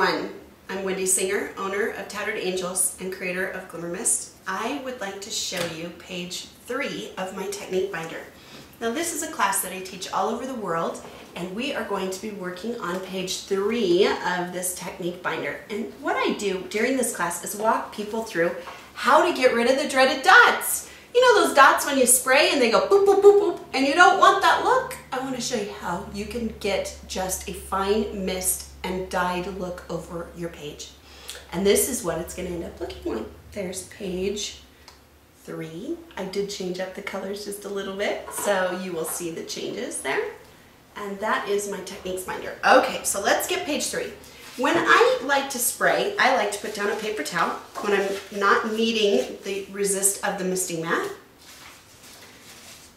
everyone. I'm Wendy Senger, owner of Tattered Angels and creator of Glimmer Mist. I would like to show you page 3 of my technique binder. Now this is a class that I teach all over the world, and we are going to be working on page 3 of this technique binder. And what I do during this class is walk people through how to get rid of the dreaded dots. You know those dots when you spray and they go boop, boop, boop, boop, and you don't want that look? I want to show you how you can get just a fine mist and dyed look over your page. And this is what it's going to end up looking like. There's page 3. I did change up the colors just a little bit, so you will see the changes there. And that is my techniques binder. Okay, so let's get page 3. When I like to spray, I like to put down a paper towel when I'm not needing the resist of the misting mat.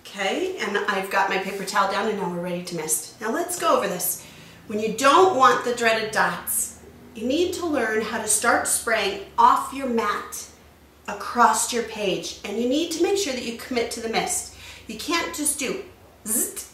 Okay, and I've got my paper towel down and now we're ready to mist. Now let's go over this. When you don't want the dreaded dots, you need to learn how to start spraying off your mat across your page, and you need to make sure that you commit to the mist. You can't just do zzzt,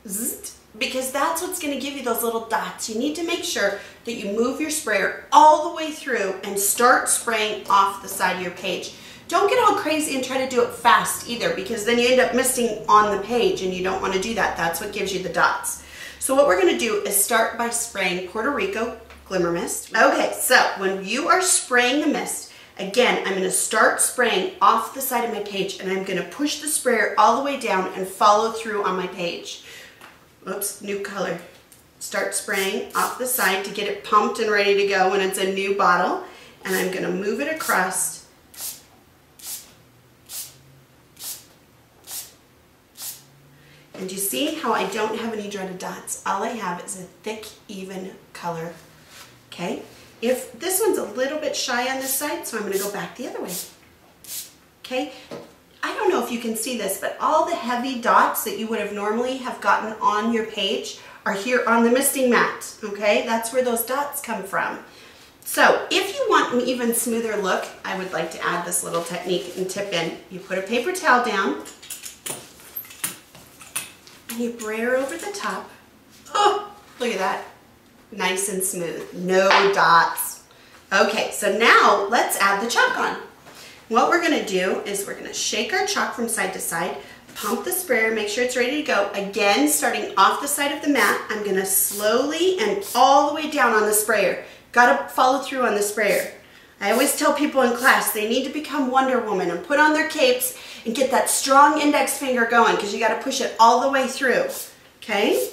zzzt, because that's what's going to give you those little dots. You need to make sure that you move your sprayer all the way through and start spraying off the side of your page. Don't get all crazy and try to do it fast either, because then you end up misting on the page and you don't want to do that. That's what gives you the dots. So what we're going to do is start by spraying Puerto Rico Glimmer Mist. Okay, so when you are spraying the mist, again, I'm going to start spraying off the side of my page, and I'm going to push the sprayer all the way down and follow through on my page. Oops, new color. Start spraying off the side to get it pumped and ready to go when it's a new bottle. And I'm going to move it across. And you see how I don't have any dreaded dots? All I have is a thick, even color. Okay? If this one's a little bit shy on this side, so I'm going to go back the other way. Okay? I don't know if you can see this, but all the heavy dots that you would have normally have gotten on your page are here on the misting mat. Okay? That's where those dots come from. So if you want an even smoother look, I would like to add this little technique and tip in. You put a paper towel down, and you brayer over the top. Oh, look at that. Nice and smooth. No dots. Okay, so now let's add the chalk on. What we're going to do is we're going to shake our chalk from side to side, pump the sprayer, make sure it's ready to go. Again, starting off the side of the mat, I'm going to slowly and all the way down on the sprayer. Got to follow through on the sprayer. I always tell people in class they need to become Wonder Woman and put on their capes and get that strong index finger going, because you got to push it all the way through. Okay?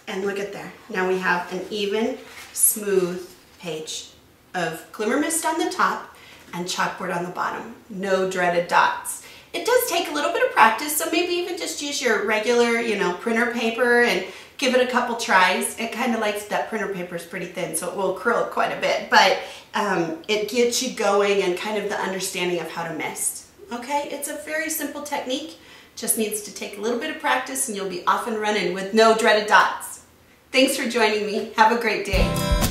And look at there. Now we have an even, smooth page of Glimmer Mist on the top and chalkboard on the bottom. No dreaded dots. It does take a little bit of practice, so maybe even just use your regular, printer paper and give it a couple tries. It kind of likes that printer paper is pretty thin, so it will curl quite a bit, but it gets you going and kind of the understanding of how to mist. Okay, it's a very simple technique. Just needs to take a little bit of practice and you'll be off and running with no dreaded dots. Thanks for joining me. Have a great day.